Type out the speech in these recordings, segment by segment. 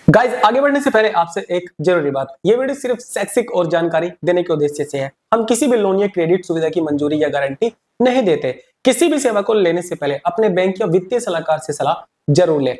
Guys आगे बढ़ने से पहले आपसे एक जरूरी बात, ये वीडियो सिर्फ शैक्षिक और जानकारी देने के उद्देश्य से है। हम किसी भी लोन या क्रेडिट सुविधा की मंजूरी या गारंटी नहीं देते। किसी भी सेवा को लेने से पहले अपने बैंक या वित्तीय सलाहकार से सलाह जरूर लें।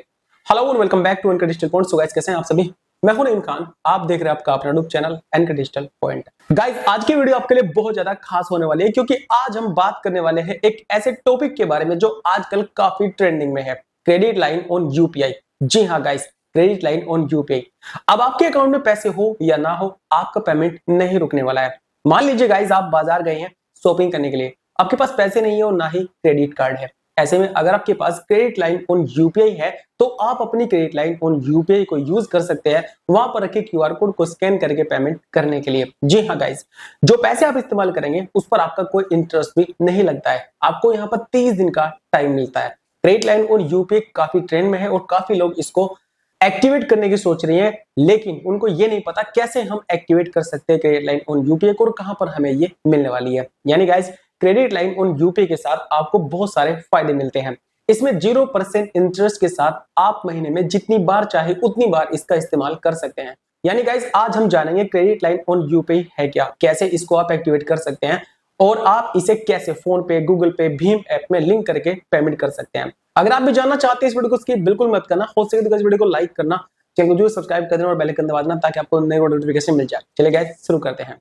Hello and welcome back to NK digital point. So guys कैसे हैं आप सभी? मैं हूं नईम खान, आप देख रहे हैं आपका अपना YouTube channel NK digital point. Guys आज की वीडियो आपके लिए बहुत ज्यादा खास होने वाली है, क्योंकि आज हम बात करने वाले हैं एक ऐसे टॉपिक के बारे में जो आजकल काफी ट्रेंडिंग में है, क्रेडिट लाइन ऑन यूपीआई। जी हाँ guys, credit line on UPI. अब आपके अकाउंट में पैसे हो या ना हो, आपका पेमेंट नहीं रुकने वाला है। मान लीजिए गाइस आप बाजार गए हैं शॉपिंग करने के लिए, आपके पास पैसे नहीं है और ना ही क्रेडिट कार्ड है। ऐसे में अगर आपके पास क्रेडिट लाइन ऑन यूपीआई है तो आप अपनी क्रेडिट लाइन ऑन यूपीआई को यूज कर सकते हैं, वहां पर रखे क्यूआर कोड को स्कैन करके पेमेंट करने के लिए। जी हाँ गाइस, जो पैसे आप इस्तेमाल करेंगे उस पर आपका कोई इंटरेस्ट भी नहीं लगता है। आपको यहाँ पर 30 दिन का टाइम मिलता है। क्रेडिट लाइन ऑन यूपीआई काफी ट्रेंड में है और काफी लोग इसको एक्टिवेट करने की सोच रही हैं, लेकिन उनको ये नहीं पता कैसे हम एक्टिवेट कर सकते हैं क्रेडिट लाइन ऑन यूपीआई को और कहां पर हमें ये मिलने वाली है। यानी guys credit line on UPI के साथ आपको बहुत सारे फायदे मिलते हैं। इसमें 0% इंटरेस्ट के साथ आप महीने में जितनी बार चाहे उतनी बार इसका इस्तेमाल कर सकते हैं। यानी गाइस आज हम जानेंगे क्रेडिट लाइन ऑन यूपीआई है क्या, कैसे इसको आप एक्टिवेट कर सकते हैं और आप इसे कैसे फोन पे, गूगल पे, भीम ऐप में लिंक करके पेमेंट कर सकते हैं। अगर आप भी जानना चाहते हैं इस वीडियो को स्किप बिल्कुल मत करना, हो सके तो इस वीडियो को लाइक करना, चैनल को जरूर सब्सक्राइब कर देना और बेल आइकन दबा देना ताकि आपको नई नोटिफिकेशन मिल जाए। चलिए गाइस शुरू करते हैं।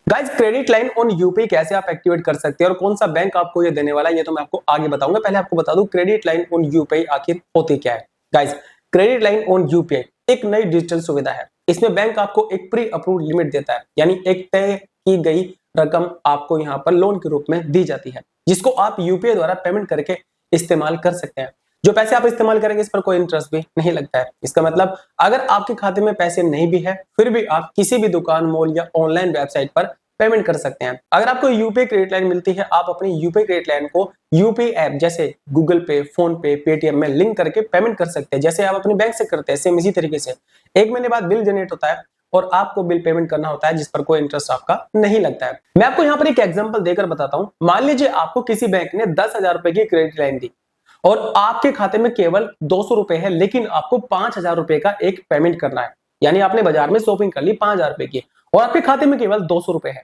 Guys credit line on UPI कैसे आप एक्टिवेट कर सकते हैं और कौन सा बैंक आपको ये देने वाला है, ये तो मैं आपको आगे बताऊंगा। पहले आपको बता दूं क्रेडिट लाइन ऑन यूपीआई आखिर होती क्या है। Guys credit line on UPI एक नई डिजिटल सुविधा है। इसमें बैंक आपको एक प्री अप्रूव्ड लिमिट देता है, यानी एक तय की गई रकम आपको यहाँ पर लोन के रूप में दी जाती है, जिसको आप यूपीआई द्वारा पेमेंट करके इस्तेमाल कर सकते हैं। जो पैसे आप इस्तेमाल करेंगे इस पर कोई इंटरेस्ट भी नहीं लगता है। इसका मतलब अगर आपके खाते में पैसे नहीं भी है फिर भी आप किसी भी दुकान, मॉल या ऑनलाइन वेबसाइट पर पेमेंट कर सकते हैं। अगर आपको यूपीआई क्रेडिट लाइन मिलती है, आप अपनी यूपीआई क्रेडिट लाइन को यूपीआई ऐप जैसे गूगल पे, फोन पे, पेटीएम में लिंक करके पेमेंट कर सकते हैं, जैसे आप अपने बैंक से करते हैं। सेम इसी तरीके से 1 महीने बाद बिल जनरेट होता है और आपको बिल पेमेंट करना होता है, जिस पर कोई इंटरेस्ट आपका नहीं लगता है। मैं आपको यहाँ पर एक एग्जांपल देकर बताता हूँ। मान लीजिए आपको किसी बैंक ने 10,000 रुपए की क्रेडिट लाइन दी और आपके खाते में केवल 200 रुपए है, लेकिन आपको 5,000 रुपए का एक पेमेंट करना है। यानी आपने बाजार में शॉपिंग कर ली 5,000 रुपए की और आपके खाते में केवल 200 रुपए है।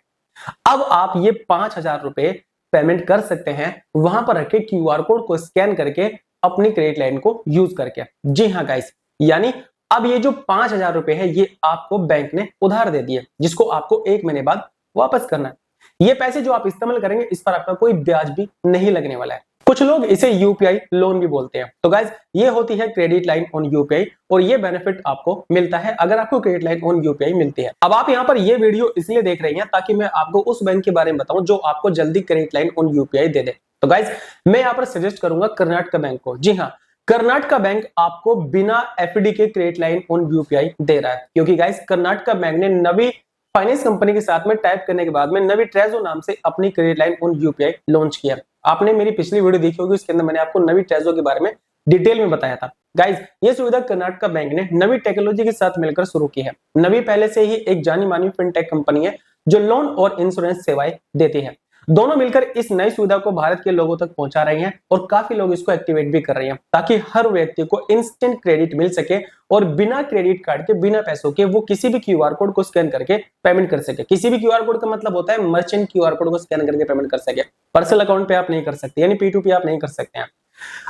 अब आप ये 5,000 रुपए पेमेंट कर सकते हैं वहां पर रखे क्यूआर कोड को स्कैन करके अपनी क्रेडिट लाइन को यूज करके। जी हाँ गाइस, यानी अब ये जो 5,000 रुपए है ये आपको बैंक ने उधार दे दिए, जिसको आपको 1 महीने बाद वापस करना है। ये पैसे जो आप इस्तेमाल करेंगे इस पर आपका कोई ब्याज भी नहीं लगने वाला है। कुछ लोग इसे यूपीआई लोन भी बोलते हैं। तो गाइस ये होती है क्रेडिट लाइन ऑन यूपीआई और ये बेनिफिट आपको मिलता है अगर आपको क्रेडिट लाइन ऑन यूपीआई मिलती है। अब आप यहाँ पर ये वीडियो इसलिए देख रहे हैं ताकि मैं आपको उस बैंक के बारे में बताऊं जो आपको जल्दी क्रेडिट लाइन ऑन यूपीआई दे दे। तो गाइस मैं यहाँ पर सजेस्ट करूंगा कर्नाटका बैंक को। जी हाँ, कर्नाटका बैंक आपको बिना एफडी के क्रेडिट लाइन ऑन यूपीआई दे रहा है, क्योंकि गाइस कर्नाटका बैंक ने नवी फाइनेंस कंपनी के साथ में टाइप करने के बाद में नवी ट्रेजो नाम से अपनी credit line on UPI launch किया। आपने मेरी पिछली वीडियो देखी होगी, उसके अंदर मैंने आपको नवी ट्रेजो के बारे में डिटेल में बताया था। गाइस ये सुविधा कर्नाटका बैंक ने नवी टेक्नोलॉजी के साथ मिलकर शुरू की है। नवी पहले से ही एक जानी मानी फिनटेक कंपनी है जो लोन और इंश्योरेंस सेवाएं देती है। दोनों मिलकर इस नई सुविधा को भारत के लोगों तक पहुंचा रही हैं और काफी लोग इसको एक्टिवेट भी कर रहे हैं, ताकि हर व्यक्ति को इंस्टेंट क्रेडिट मिल सके और बिना क्रेडिट कार्ड के, बिना पैसों के वो किसी भी क्यूआर कोड को स्कैन करके पेमेंट कर सके। किसी भी क्यूआर कोड का मतलब होता है मर्चेंट क्यूआर कोड को स्कैन करके पेमेंट कर सके। पर्सनल अकाउंट पे आप नहीं कर सकते, यानी P2P आप नहीं कर सकते हैं।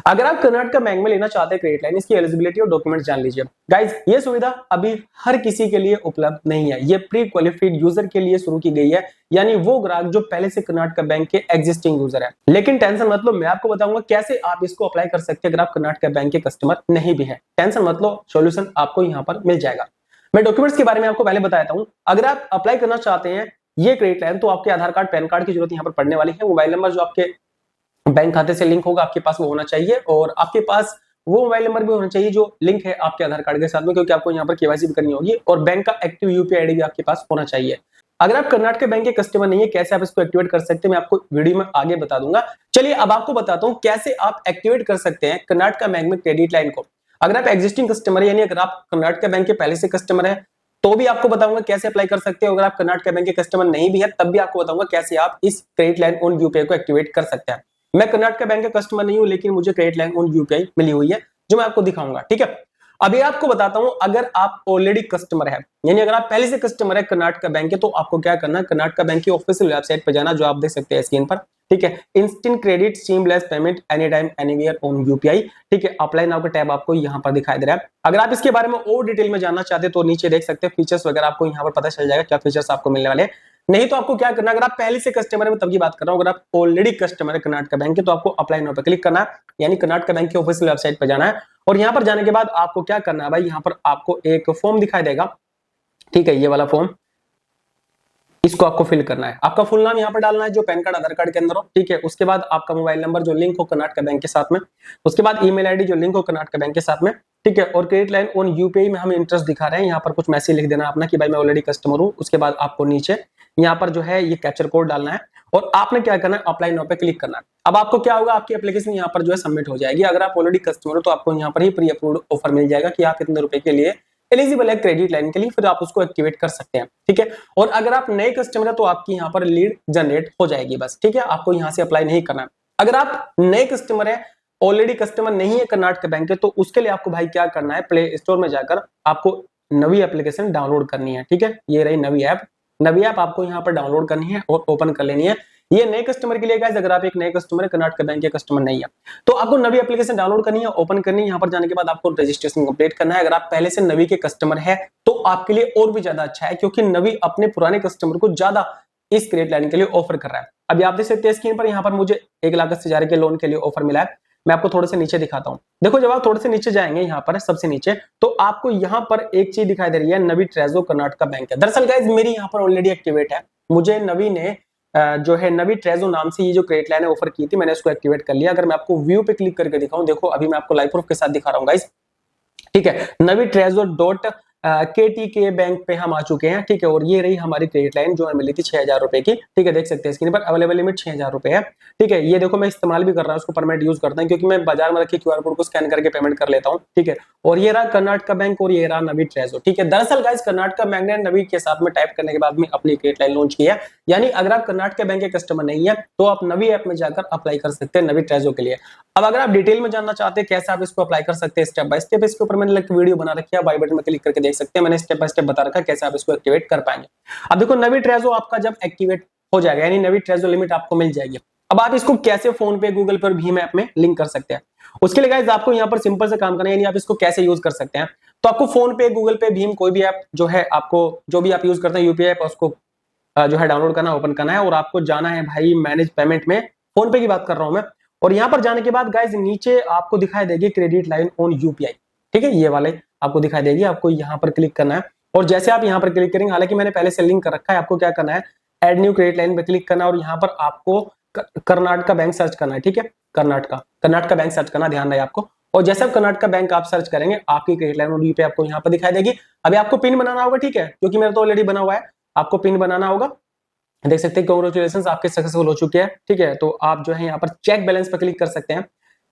अगर आप कर्नाटका बैंक में लेना चाहते हैं क्रेडिट लाइन, इसकी एलिजिबिलिटी और डॉक्यूमेंट जान लीजिए। गाइस ये सुविधा अभी हर किसी के लिए उपलब्ध नहीं है, ये प्री क्वालिफाइड यूजर के लिए शुरू की गई है, यानी वो ग्राहक जो पहले से कर्नाटका बैंक के एग्जिस्टिंग यूजर है। लेकिन टेंशन मत लो, मैं आपको बताऊंगा कैसे आप इसको अप्लाई कर सकते हैं अगर आप कर्नाटका बैंक के कस्टमर नहीं भी है। टेंशन मत लो, सॉल्यूशन आपको यहाँ पर मिल जाएगा। मैं डॉक्यूमेंट्स के बारे में आपको पहले बताता हूँ। अगर आप अप्लाई करना चाहते हैं ये क्रेडिट लाइन तो आपके आधार कार्ड, पैन कार्ड की जरूरत यहाँ पर पड़ने वाली है। मोबाइल नंबर जो आपके बैंक खाते से लिंक होगा आपके पास वो होना चाहिए और आपके पास वो मोबाइल नंबर भी होना चाहिए जो लिंक है आपके आधार कार्ड के साथ में, क्योंकि आपको यहाँ पर केवाईसी भी करनी होगी और बैंक का एक्टिव यूपीआई आईडी भी आपके पास होना चाहिए। अगर आप कर्नाटका बैंक के कस्टमर नहीं है, कैसे आप इसको एक्टिवेट कर सकते हैं मैं आपको वीडियो में आगे बता दूंगा। चलिए अब आपको बताता हूँ कैसे आप एक्टिवेट कर सकते हैं कर्नाटका बैंक में क्रेडिट लाइन को। अगर आप एग्जिस्टिंग कस्टमर है, यानी अगर आप कर्नाटका बैंक के पहले से कस्टमर है तो भी आपको बताऊंगा कैसे अप्लाई कर सकते हो। अगर आप कर्नाटका बैंक के कस्टमर नहीं भी है तब भी आपको बताऊंगा कैसे आप इस क्रेडिट लाइन ऑन यूपीआई को एक्टिवेट कर सकते हैं। मैं कर्नाटका बैंक का कस्टमर नहीं हूं, लेकिन मुझे क्रेडिट लाइन ऑन यूपीआई मिली हुई है, जो मैं आपको दिखाऊंगा। ठीक है, अभी आपको बताता हूं, अगर आप ऑलरेडी कस्टमर है, यानी अगर आप पहले से कस्टमर है कर्नाटका बैंक के, तो आपको क्या करना है, कर्नाटका बैंक की ऑफिशियल वेबसाइट पर जाना, जो आप देख सकते हैं स्क्रीन पर। ठीक है, instant credit seamless payment any time anywhere on UPI. ठीक है, अप्लाई नाउ का टैब आपको यहां पर दिखाई दे रहा है। अगर आप इसके बारे में और डिटेल में जानना चाहते हैं तो नीचे देख सकते हैं फीचर्स वगैरह, आपको यहां पर पता चल जाएगा क्या फीचर्स आपको मिलने वाले हैं। नहीं तो आपको क्या करना है, अगर आप पहले से कस्टमर है, मैं तब की बात कर रहा हूं, अगर आप ऑलरेडी कस्टमर है कर्नाटका बैंक के, तो आपको अप्लाई नाउ पे क्लिक करना है, यानी कर्नाटका बैंक की ऑफिशियल वेबसाइट पर जाना है। और यहां पर जाने के बाद आपको क्या करना है भाई, यहां पर आपको एक फॉर्म दिखाई देगा। ठीक है, ये वाला फॉर्म, इसको आपको फिल करना है। आपका फुल नाम यहाँ पर डालना है, जो पैन कार्ड आधार कार्ड के अंदर हो। ठीक है, उसके बाद आपका मोबाइल नंबर जो लिंक हो कर्नाटका बैंक के साथ में, उसके बाद ईमेल आईडी जो लिंक हो कर्नाटका बैंक के साथ में। ठीक है, और क्रेडिट लाइन ऑन यूपीआई में हम इंटरेस्ट दिखा रहे हैं, यहाँ पर कुछ मैसेज लिख देना अपना कि भाई मैं ऑलरेडी कस्टमर हूँ। उसके बाद आपको नीचे यहाँ पर जो है ये कैप्चर कोड डालना है, और आपने क्या करना है, अप्लाई नाउ पे क्लिक करना है। अब आपको क्या होगा, आपकी एप्लीकेशन यहाँ पर जो है सबमिट हो जाएगी। अगर आप ऑलरेडी कस्टमर हो तो आपको यहाँ पर ही प्री अप्रूव्ड ऑफर मिल जाएगा कि आप इतने रुपए के लिए एलिजिबल है क्रेडिट लाइन के लिए, फिर आप उसको एक्टिवेट कर सकते हैं। ठीक है, और अगर आप नए कस्टमर है तो आपकी यहाँ पर लीड जनरेट हो जाएगी बस। ठीक है, आपको यहाँ से अप्लाई नहीं करना है। अगर आप नए कस्टमर है, ऑलरेडी कस्टमर नहीं है कर्नाटका बैंक के, तो उसके लिए आपको भाई क्या करना है, प्ले स्टोर में जाकर आपको नवी एप्लीकेशन डाउनलोड करनी है। ठीक है, ये रही नवी ऐप आपको यहाँ पर डाउनलोड करनी है और ओपन कर लेनी है। ये नए कस्टमर के लिए गाइस, अगर आप एक नए कस्टमर है, कर्नाटका बैंक के कस्टमर नहीं है, तो आपको नवी एप्लीकेशन डाउनलोड करनी है, ओपन करनी है। यहाँ पर जाने के बाद आपको रजिस्ट्रेशन कंप्लीट करना है। अगर आप पहले से नवी के कस्टमर है तो आपके लिए और भी ज्यादा अच्छा है, क्योंकि नवी अपने पुराने कस्टमर को ज्यादा इस क्रेडिट लाइन के लिए ऑफर कर रहा है। अभी आप देख सकते हैं स्क्रीन पर, यहाँ पर मुझे 1,80,000 के लोन के लिए ऑफर मिला है। मैं आपको थोड़े से नीचे दिखाता हूं। देखो, जब आप थोड़े से नीचे जाएंगे, यहाँ पर सबसे नीचे, तो आपको यहाँ पर एक चीज दिखाई दे रही है, नवी ट्रेजो कर्नाटका बैंक है। दरअसल गाइस मेरी यहाँ पर ऑलरेडी एक्टिवेट है, मुझे नवी ने जो है नवी ट्रेजो नाम से ये जो क्रेडिट लाइन ऑफर की थी, मैंने इसको एक्टिवेट कर लिया। अगर मैं आपको व्यू पे क्लिक करके दिखाऊं, देखो अभी मैं आपको लाइव प्रूफ के साथ दिखा रहा हूं गाइस। ठीक है, नवी ट्रेजो डॉट KTK बैंक पे हम आ चुके हैं। ठीक है, और ये रही हमारी क्रेडिट लाइन जो हमें मिली थी 6,000 रुपए की। ठीक है, देख सकते हैं स्क्रीन पर, अवेलेबल लिमिट 6,000 रुपए है। ठीक है, ये देखो मैं इस्तेमाल भी कर रहा हूँ, उसको परमानेंट यूज करता हूँ, क्योंकि मैं बाजार में रखे क्यूआर कोड को स्कैन करके पेमेंट कर लेता हूँ। ठीक है, और ये रहा कर्नाटका बैंक और ये रहा नवी ट्रेजो। ठीक है, दरअसल गाइस कर्नाटका बैंक ने नवी के साथ में टाइप करने के बाद में अपनी क्रेडिट लाइन लॉन्च किया, यानी अगर आप कर्नाटका बैंक के कस्टमर नहीं है तो आप नवी ऐप में जाकर अप्लाई कर सकते हैं नवी ट्रेजो के लिए। अब अगर आप डिटेल में जानना चाहते हैं कैसे आप इसको अप्लाई कर सकते हैं स्टेप बाय स्टेप, इसके ऊपर मैंने वीडियो बना रखी है, बाय बटन में क्लिक करके देख सकते हैं, मैंने स्टेप बाय स्टेप बता रखा है कैसे आप इसको एक्टिवेट कर पाएंगे। अब देखो, नवी ट्रेजो आपका जब एक्टिवेट हो जाएगा, यानी नवी ट्रेजो लिमिट आपको मिल जाएगी। अब आप इसको कैसे फोन पे, गूगल पर, भीम ऐप में लिंक कर सकते हैं, उसके लिए गाइस आपको यहाँ पर सिंपल से काम करना है, यानी आप इसको कैसे यूज कर सकते हैं। तो आपको फोन पे, गूगल पे, भीम, कोई भी ऐप जो है, आपको जो भी आप यूज करते हैं यूपीआई ऐप, उसको जो है डाउनलोड करना, ओपन करना है, और आपको जाना है भाई मैनेज पेमेंट में, फोन पे की बात कर रहा हूं मैं। और यहां पर जाने के बाद गाइस नीचे आपको दिखाई देगी क्रेडिट लाइन ऑन यूपीआई। ठीक है, ये वाले आपको दिखाई देगी, आपको यहां पर क्लिक करना है। और जैसे आप यहां पर क्लिक करेंगे, हालांकि मैंने पहले से लिंक कर रखा है, आपको क्या करना है, ऐड न्यू क्रेडिट लाइन पे क्लिक करना है, और यहां पर आपको कर्नाटका बैंक सर्च करना है। ठीक है, कर्नाटका बैंक सर्च करना, ध्यान रहे आपको। और जैसे आप कर्नाटका बैंक आप सर्च करेंगे, आपकी क्रेडिट लाइन ऑन यूपीआई आपको यहाँ पर दिखाई देगी। अभी आपको पिन बनाना होगा। ठीक है, क्योंकि मेरा तो ऑलरेडी बना हुआ है, आपको पिन बनाना होगा। देख सकते हैं कांग्रेचुलेशंस, आपके सक्सेसफुल हो चुके हैं। ठीक है, तो आप जो है यहाँ पर चेक बैलेंस पर क्लिक कर सकते हैं,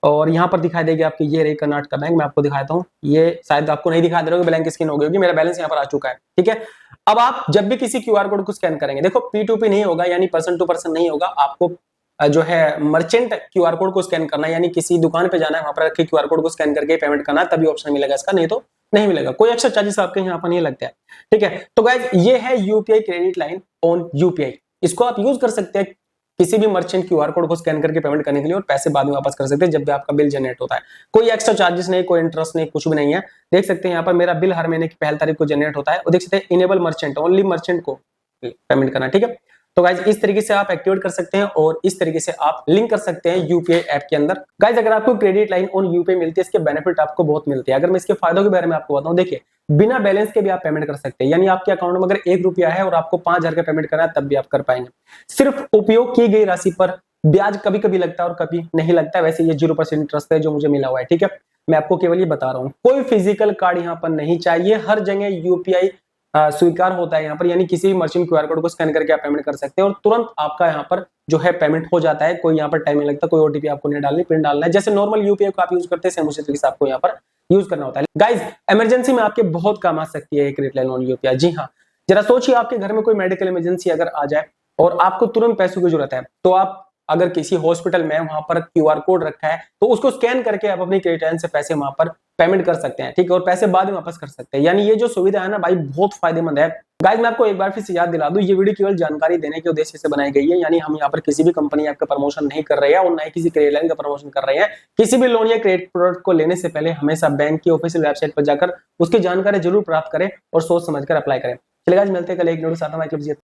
और यहाँ पर दिखाई देगी आपकी ये रही कर्नाटका बैंक। मैं आपको दिखाता हूँ, ये शायद आपको नहीं दिखा दे रहा होगा, ब्लैंक स्क्रीन हो गई होगी, मेरा बैलेंस यहाँ पर आ चुका है। ठीक है, अब आप जब भी किसी क्यूआर कोड को स्कैन करेंगे, देखो P2P नहीं होगा, यानी पर्सन टू पर्सन नहीं होगा, आपको जो है मर्चेंट क्यूआर कोड को स्कैन करना है, यानी किसी दुकान पे जाना है, वहां पर रखे क्यूआर कोड को स्कैन करके पेमेंट करना है, तभी ऑप्शन मिलेगा इसका, नहीं तो नहीं मिलेगा। कोई एक्स्ट्रा चार्जेस आपके यहाँ पर नहीं लगता है। ठीक है, तो गाइस ये है UPI credit line on UPI, इसको आप यूज कर सकते हैं किसी भी मर्चेंट क्यूआर कोड को स्कैन करके पेमेंट करने के लिए, और पैसे बाद में वापस कर सकते हैं जब भी आपका बिल जनरेट होता है। कोई एक्स्ट्रा चार्जेस नहीं, कोई इंटरेस्ट नहीं, कुछ भी नहीं है। देख सकते हैं यहाँ पर मेरा बिल हर महीने की 1 तारीख को जनरेट होता है, और देख सकते हैं इनेबल मर्चेंट, ओनली मर्चेंट को पेमेंट करना। ठीक है, तो गाइज इस तरीके से आप एक्टिवेट कर सकते हैं, और इस तरीके से आप लिंक कर सकते हैं यूपीआई ऐप के अंदर। गाइज अगर आपको क्रेडिट लाइन ऑन यूपीआई मिलती है, इसके बेनिफिट आपको बहुत मिलते हैं। अगर मैं इसके फायदों के बारे में आपको बताऊं, देखिए बिना बैलेंस के भी आप पेमेंट कर सकते हैं, यानी आपके अकाउंट में अगर 1 रुपया है और आपको 5,000 का पेमेंट करना है, तब भी आप कर पाएंगे। सिर्फ उपयोग की गई राशि पर ब्याज कभी कभी लगता है और कभी नहीं लगता है, वैसे ये 0% इंटरेस्ट है जो मुझे मिला हुआ है। ठीक है, मैं आपको केवल ये बता रहा हूँ, कोई फिजिकल कार्ड यहाँ पर नहीं चाहिए, हर जगह यूपीआई स्वीकार होता है यहाँ पर, यानी किसी भी मर्चेंट क्यूआर कोड को स्कैन करके आप पेमेंट कर सकते हैं, और तुरंत आपका यहाँ पर जो है पेमेंट हो जाता है। कोई यहाँ पर टाइम नहीं लगता, कोई ओटीपी आपको नहीं डालनी, पिन डालना है, जैसे नॉर्मल यूपीआई को आप यूज करते हैं, सेम उसी तरीके से आपको यहाँ पर यूज करना होता है। गाइज इमरजेंसी में आपके बहुत काम आ सकती है क्रेडिट लाइन ऑन यूपीआई। जी हाँ, जरा सोचिए आपके घर में कोई मेडिकल इमरजेंसी अगर आ जाए और आपको तुरंत पैसों की जरूरत है, तो आप अगर किसी हॉस्पिटल में वहां पर क्यूआर कोड रखा है तो उसको स्कैन करके आप अपनी क्रेडिट लाइन से पैसे वहां पर पेमेंट कर सकते हैं, ठीक है, और पैसे बाद में वापस कर सकते हैं। यानी ये जो सुविधा है ना भाई बहुत फायदेमंद है। गाइस मैं आपको एक बार फिर से याद दिला दूं, ये वीडियो केवल जानकारी देने के उद्देश्य से बनाई गई है, यानी हम यहाँ पर किसी भी कंपनी आपका प्रमोशन नहीं कर रहे हैं और ना ही किसी क्रेडिट लाइन का प्रमोशन कर रहे हैं। किसी भी लोन या क्रेडिट प्रोडक्ट को लेने से पहले हमेशा बैंक की ऑफिशियल वेबसाइट पर जाकर उसकी जानकारी जरूर प्राप्त करें और सोच समझकर अप्लाई करें। चलिए गाइस मिलते हैं कल एक वीडियो के साथ।